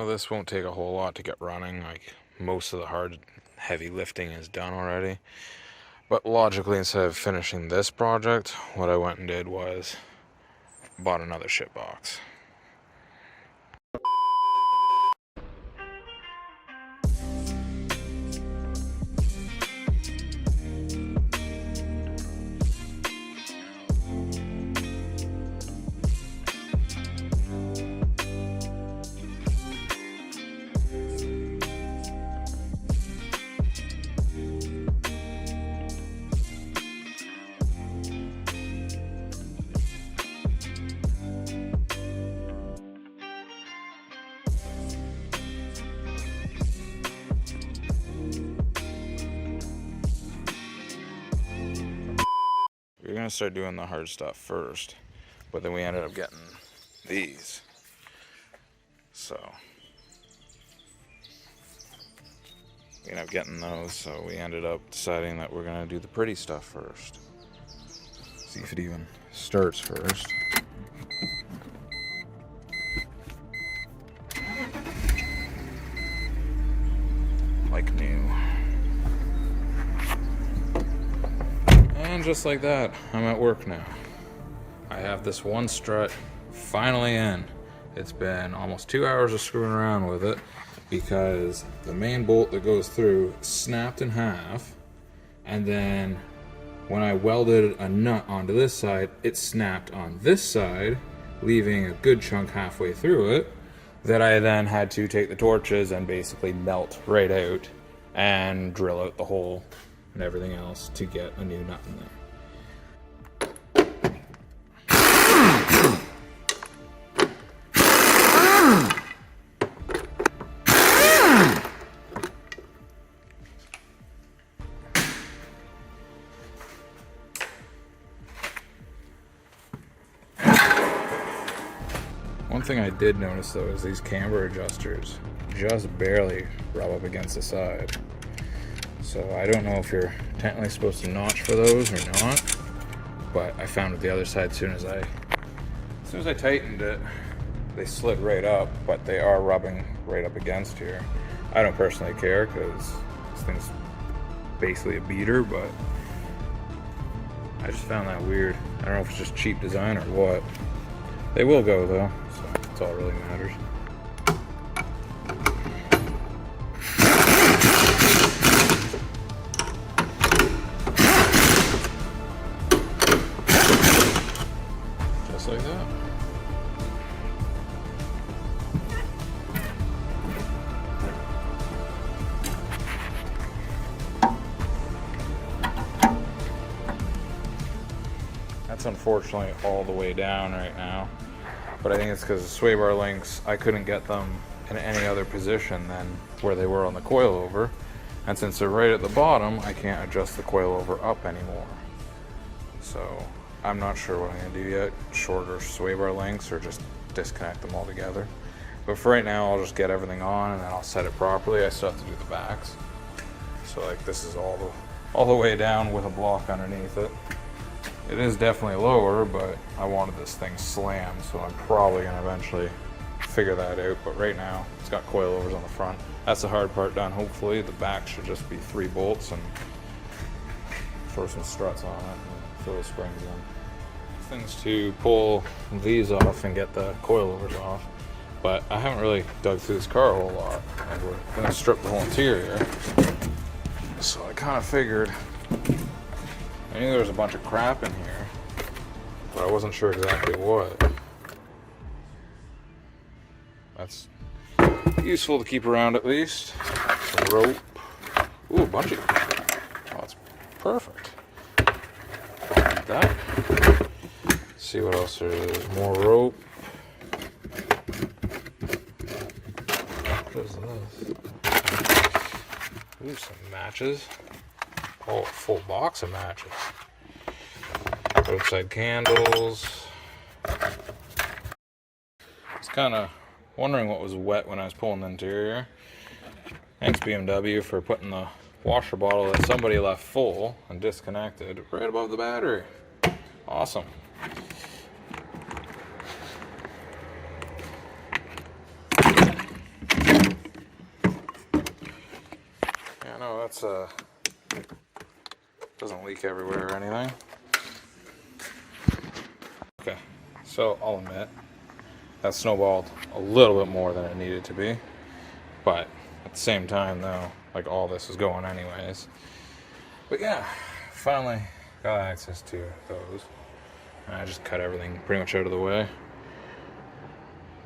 this won't take a whole lot to get running. Like, most of the hard, heavy lifting is done already. But logically, instead of finishing this project, what I went and did was bought another shit box. We were gonna start doing the hard stuff first, but then we ended up getting these. So we ended up getting those, so we ended up deciding that we're gonna do the pretty stuff first. See if it even starts first. Like new. And just like that, I'm at work now. I have this one strut finally in. It's been almost 2 hours of screwing around with it because the main bolt that goes through snapped in half, and then when I welded a nut onto this side, it snapped on this side, leaving a good chunk halfway through it that I then had to take the torches and basically melt right out and drill out the hole and everything else to get a new nut in there. One thing I did notice though is these camber adjusters just barely rub up against the side. So I don't know if you're technically supposed to notch for those or not, but I found with the other side as soon as I tightened it, they slid right up, but they are rubbing right up against here. I don't personally care because this thing's basically a beater, but I just found that weird. I don't know if it's just cheap design or what. They will go though, so that's all that really matters. Just like that. That's unfortunately all the way down right now, but I think it's because the sway bar links, I couldn't get them in any other position than where they were on the coilover, and since they're right at the bottom, I can't adjust the coilover up anymore. So I'm not sure what I'm going to do yet, shorter sway bar links or just disconnect them all together. But for right now, I'll just get everything on and then I'll set it properly. I still have to do the backs. So like this is all the way down with a block underneath it. It is definitely lower, but I wanted this thing slammed, so I'm probably going to eventually figure that out. But right now, it's got coilovers on the front. That's the hard part done, hopefully. The back should just be 3 bolts and throw some struts on it and throw the springs in. Things to pull these off and get the coilovers off. But I haven't really dug through this car a whole lot. And we're going to strip the whole interior. So I kind of figured, I knew there was a bunch of crap in here, but I wasn't sure exactly what. That's useful to keep around at least. Some rope. Ooh, a bunch of, oh, that's perfect. Like that. Let's see what else there is. More rope. What is this? Ooh, some matches. Oh, a full box of matches. Outside candles. I was kind of wondering what was wet when I was pulling the interior. Thanks BMW for putting the washer bottle that somebody left full and disconnected right above the battery. Awesome. I know that's doesn't leak everywhere or anything. Okay, so I'll admit that snowballed a little bit more than it needed to be, but at the same time though, like all this is going anyways. But yeah, finally got access to those. And I just cut everything pretty much out of the way.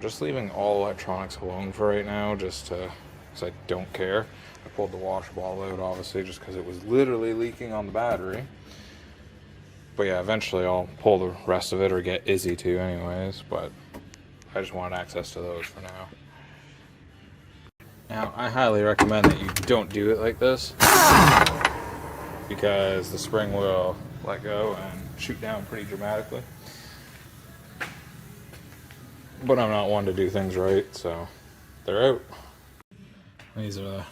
Just leaving all electronics alone for right now, just because I don't care. I pulled the washer ball out, obviously, just because it was literally leaking on the battery. But yeah, eventually I'll pull the rest of it, or get Izzy to anyways, but I just wanted access to those for now. Now, I highly recommend that you don't do it like this, because the spring will let go and shoot down pretty dramatically. But I'm not one to do things right, so they're out. These are the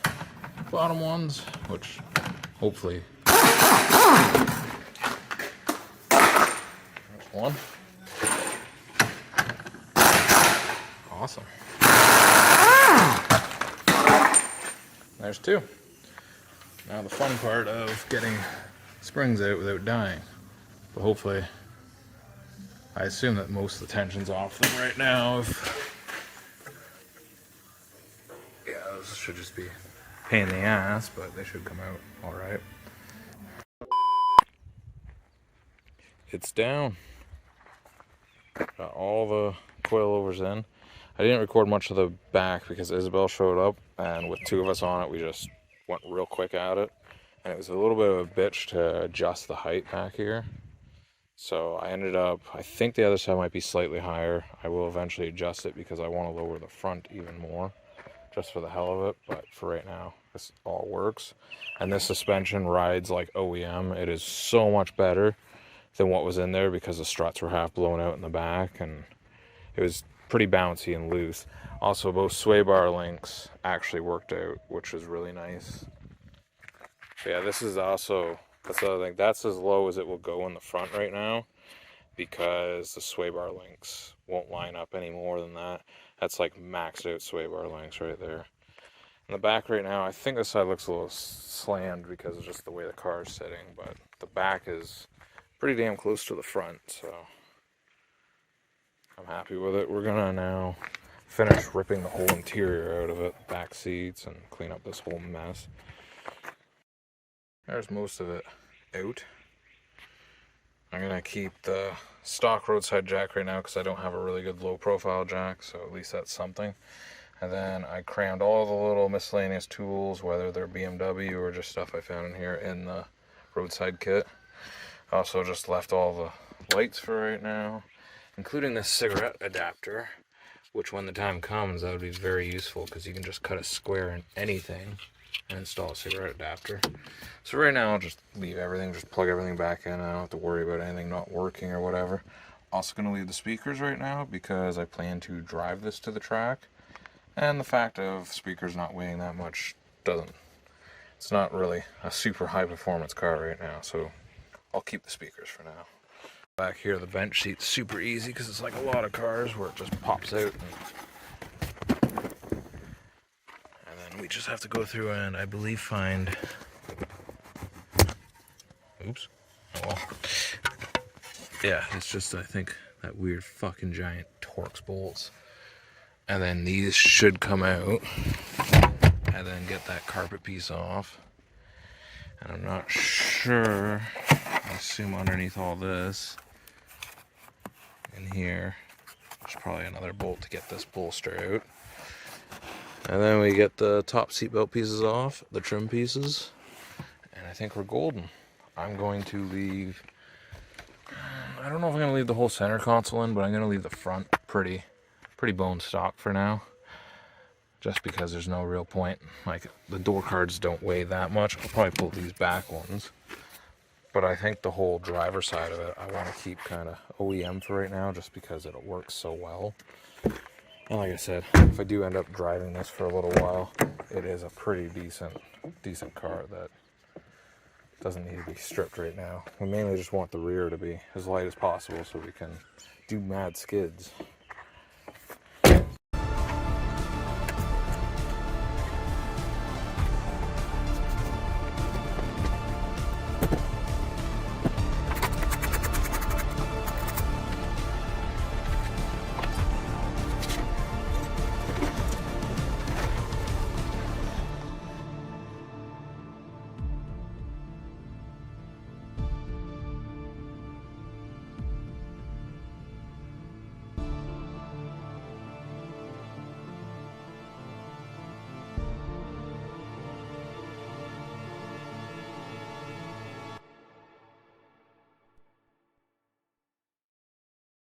bottom ones, which hopefully. There's one. Awesome. There's two. Now the fun part of getting springs out without dying. But hopefully, I assume that most of the tension's off them right now. Yeah, those should just be a pain in the ass, but they should come out alright. It's down. Got all the coilovers in. I didn't record much of the back because Isabel showed up, and with two of us on it, we just went real quick at it. And it was a little bit of a bitch to adjust the height back here. So I ended up, I think the other side might be slightly higher. I will eventually adjust it because I want to lower the front even more, just for the hell of it. But for right now, this all works. And this suspension rides like OEM. It is so much better than what was in there because the struts were half blown out in the back, and it was pretty bouncy and loose. Also, both sway bar links actually worked out, which was really nice. But yeah, this is also, that's the other thing, that's as low as it will go in the front right now, because the sway bar links won't line up any more than that. That's like maxed out sway bar links right there. In the back right now, I think this side looks a little slammed because of just the way the car is sitting, but the back is pretty damn close to the front, so I'm happy with it. We're gonna now finish ripping the whole interior out of it, back seats, and clean up this whole mess. There's most of it out. I'm gonna keep the stock roadside jack right now because I don't have a really good low profile jack, so at least that's something. And then I crammed all the little miscellaneous tools, whether they're BMW or just stuff I found in here, in the roadside kit. I also just left all the lights for right now, including this cigarette adapter, which when the time comes, that would be very useful because you can just cut a square in anything and install a cigarette adapter. So right now I'll just leave everything, just plug everything back in. I don't have to worry about anything not working or whatever. Also going to leave the speakers right now because I plan to drive this to the track, and the fact of speakers not weighing that much it's not really a super high performance car right now, so I'll keep the speakers for now. Back here, the bench seat's super easy because it's like a lot of cars where it just pops out. And then we just have to go through and, I believe, find... Oops. Oh well. Yeah, it's just, I think, that weird fucking giant Torx bolts. And then these should come out. And then get that carpet piece off. And I'm not sure... I assume underneath all this, in here, there's probably another bolt to get this bolster out. And then we get the top seatbelt pieces off, the trim pieces, and I think we're golden. I'm going to leave, I don't know if I'm going to leave the whole center console in, but I'm going to leave the front pretty bone stock for now. Just because there's no real point. Like, the door cards don't weigh that much. I'll probably pull these back ones. But I think the whole driver side of it, I want to keep kind of OEM for right now, just because it'll work so well. And like I said, if I do end up driving this for a little while, it is a pretty decent car that doesn't need to be stripped right now. We mainly just want the rear to be as light as possible so we can do mad skids.